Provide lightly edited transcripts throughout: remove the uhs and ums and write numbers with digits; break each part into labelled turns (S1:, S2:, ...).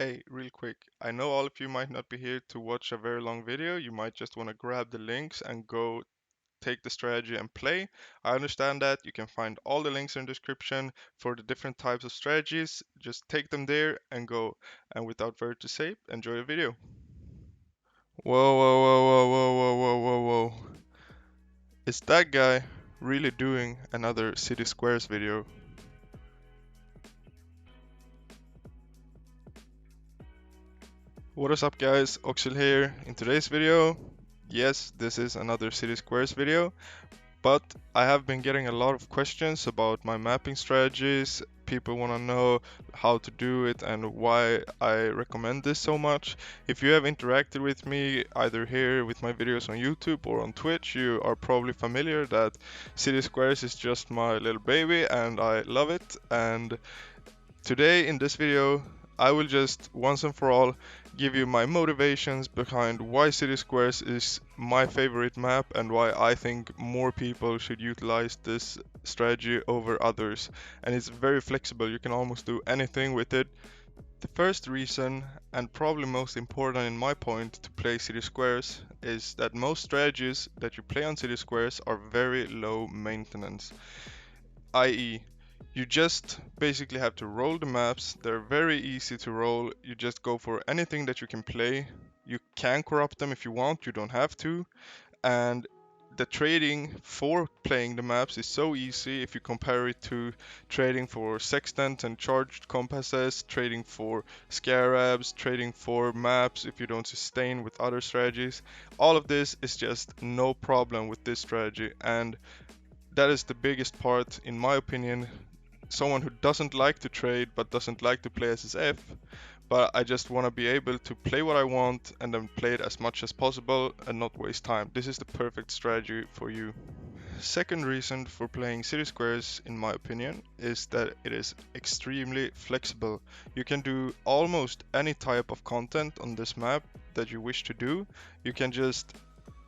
S1: Hey, real quick, I know all of you might not be here to watch a very long video. You might just want to grab the links and go take the strategy and play. I understand that. You can find all the links in the description for the different types of strategies. Just take them there and go. And without further to say, enjoy the video. Whoa, whoa, whoa, whoa, whoa, whoa, whoa, whoa, whoa. Is that guy really doing another City Squares video? What is up guys, Oxel here. In today's video, yes, this is another City Squares video, but I have been getting a lot of questions about my mapping strategies. People want to know how to do it and why I recommend this so much. If you have interacted with me either here with my videos on YouTube or on Twitch, you are probably familiar that City Squares is just my little baby and I love it. And today in this video, I will just once and for all give you my motivations behind why City Squares is my favorite map and why I think more people should utilize this strategy over others. And it's very flexible, you can almost do anything with it. The first reason, and probably most important in my point to play City Squares, is that most strategies that you play on City Squares are very low maintenance, i.e. you just basically have to roll the maps. They're very easy to roll. You just go for anything that you can play. You can corrupt them if you want, you don't have to. And the trading for playing the maps is so easy if you compare it to trading for sextant and charged compasses, trading for scarabs, trading for maps if you don't sustain with other strategies. All of this is just no problem with this strategy, and that is the biggest part in my opinion. Someone who doesn't like to trade but doesn't like to play SSF, but I just want to be able to play what I want and then play it as much as possible and not waste time. This is the perfect strategy for you. Second reason for playing City Squares, in my opinion, is that it is extremely flexible. You can do almost any type of content on this map that you wish to do. You can just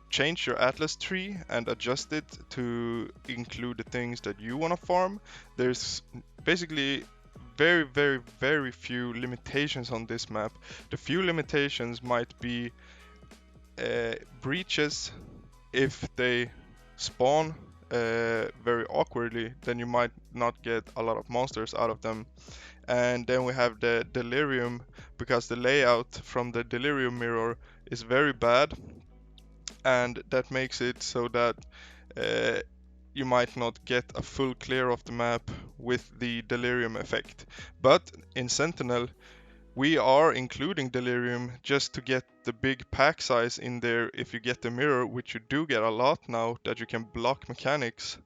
S1: change your atlas tree and adjust it to include the things that you want to farm. There's basically very few limitations on this map. The few limitations might be breaches. If they spawn very awkwardly, then you might not get a lot of monsters out of them. And then we have the delirium, because the layout from the delirium mirror is very bad, and that makes it so that uh, you might not get a full clear of the map with the delirium effect. But in Sentinel, we are including delirium just to get the big pack size in there if you get the mirror, which you do get a lot now that you can block mechanics.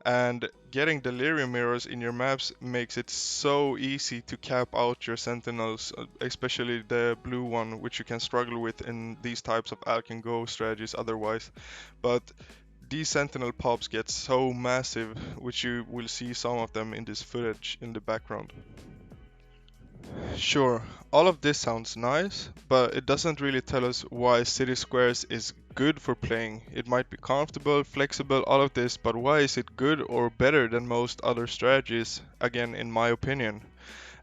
S1: And getting delirium mirrors in your maps makes it so easy to cap out your sentinels, especially the blue one, which you can struggle with in these types of Alk and Go strategies otherwise. But these sentinel pops get so massive, which you will see some of them in this footage in the background. Sure, all of this sounds nice, but it doesn't really tell us why City Squares is good for playing. It might be comfortable, flexible, all of this, but why is it good or better than most other strategies? Again, in my opinion.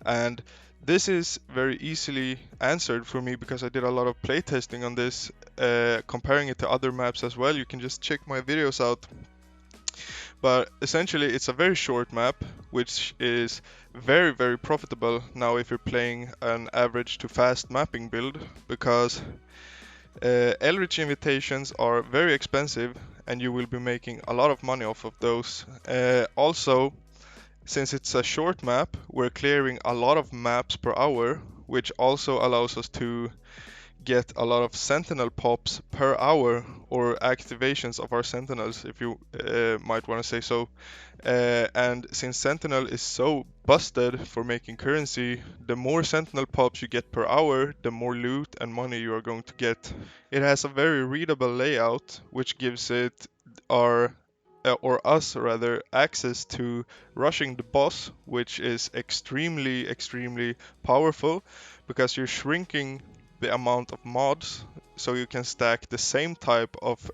S1: And this is very easily answered for me because I did a lot of playtesting on this, comparing it to other maps as well. You can just check my videos out. But essentially, it's a very short map, which is very profitable now if you're playing an average to fast mapping build, because Eldritch invitations are very expensive and you will be making a lot of money off of those. Also, since it's a short map, we're clearing a lot of maps per hour, which also allows us to get a lot of sentinel pops per hour, or activations of our sentinels, if you might want to say so. And since sentinel is so busted for making currency, the more sentinel pops you get per hour, the more loot and money you are going to get. It has a very readable layout, which gives it our or us rather, access to rushing the boss, which is extremely powerful, because you're shrinking the amount of mods, so you can stack the same type of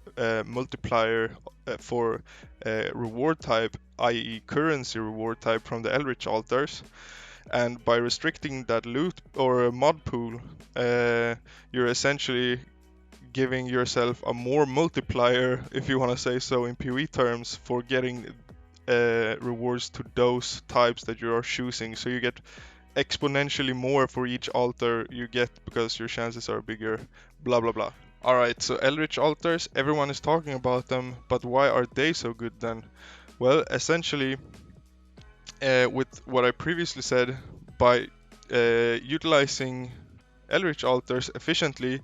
S1: multiplier for reward type, i.e. currency reward type from the Eldritch altars. And by restricting that loot or mod pool, you're essentially giving yourself a more multiplier, if you want to say so in PoE terms, for getting rewards to those types that you are choosing. So you get exponentially more for each altar you get because your chances are bigger, blah blah blah. Alright, so Eldritch altars, everyone is talking about them, but why are they so good then? Well, essentially, with what I previously said, by utilizing Eldritch altars efficiently,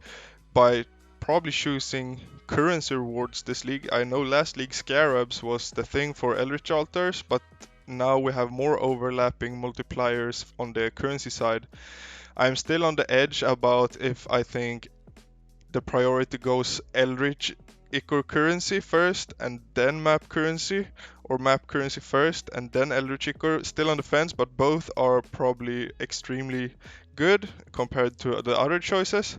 S1: by probably choosing currency rewards this league. I know last league Scarabs was the thing for Eldritch altars, but now we have more overlapping multipliers on the currency side. I'm still on the edge about if I think the priority goes Eldritch Ichor currency first and then map currency, or map currency first and then Eldritch Ichor. Still on the fence, but both are probably extremely good compared to the other choices.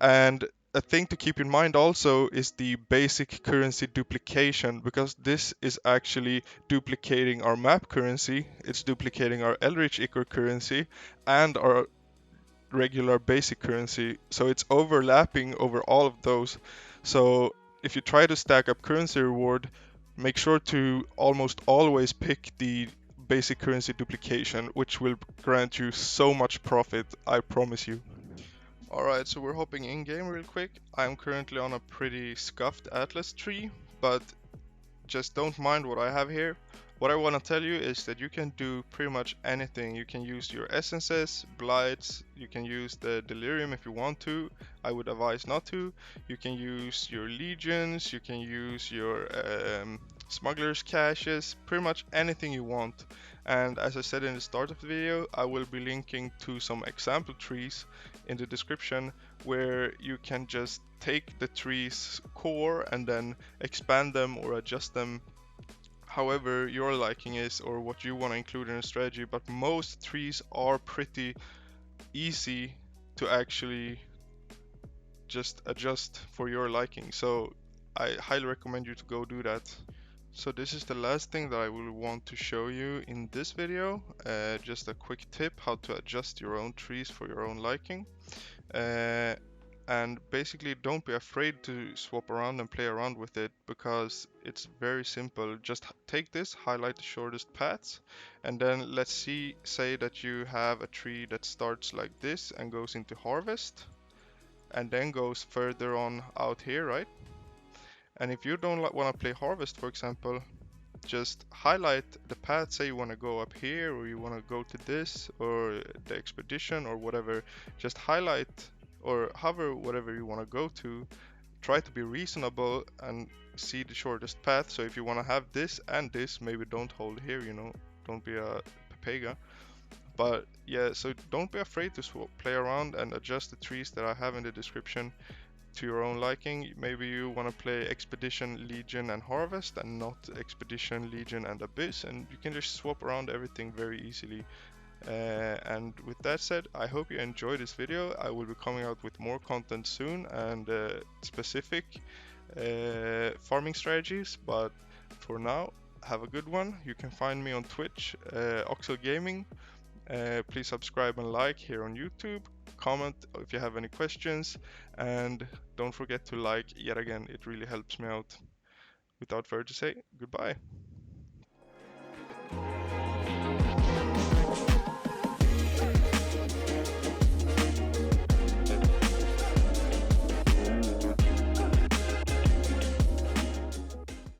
S1: And a thing to keep in mind also is the basic currency duplication, because this is actually duplicating our map currency, it's duplicating our Eldritch Ichor currency, and our regular basic currency. So it's overlapping over all of those. So if you try to stack up currency reward, make sure to almost always pick the basic currency duplication, which will grant you so much profit, I promise you. Alright, so we're hopping in game real quick. I'm currently on a pretty scuffed Atlas tree, but just don't mind what I have here. What I want to tell you is that you can do pretty much anything. You can use your essences, blights, you can use the delirium if you want to. I would advise not to. You can use your legions, you can use your smuggler's caches, pretty much anything you want. And as I said in the start of the video, I will be linking to some example trees in the description where you can just take the tree's core and then expand them or adjust them however your liking is or what you want to include in a strategy. But most trees are pretty easy to actually just adjust for your liking, so I highly recommend you to go do that. So this is the last thing that I will want to show you in this video, just a quick tip how to adjust your own trees for your own liking. And basically don't be afraid to swap around and play around with it, because it's very simple. Just take this, highlight the shortest paths, and then let's say that you have a tree that starts like this and goes into harvest and then goes further on out here, right? And if you don't want to play harvest, for example, just highlight the path. Say you want to go up here, or you want to go to this, or the expedition, or whatever. Just highlight or hover whatever you want to go to. Try to be reasonable and see the shortest path. So if you want to have this and this, maybe don't hold here, you know, don't be a papega. But yeah, so don't be afraid to play around and adjust the trees that I have in the description to your own liking. Maybe you want to play Expedition, Legion and Harvest and not Expedition, Legion and Abyss, and you can just swap around everything very easily. And with that said, I hope you enjoyed this video. I will be coming out with more content soon and specific farming strategies, but for now, have a good one. You can find me on Twitch, Oxel Gaming. Please subscribe and like here on YouTube. Comment if you have any questions, and don't forget to like yet again, it really helps me out. Without further to say, goodbye.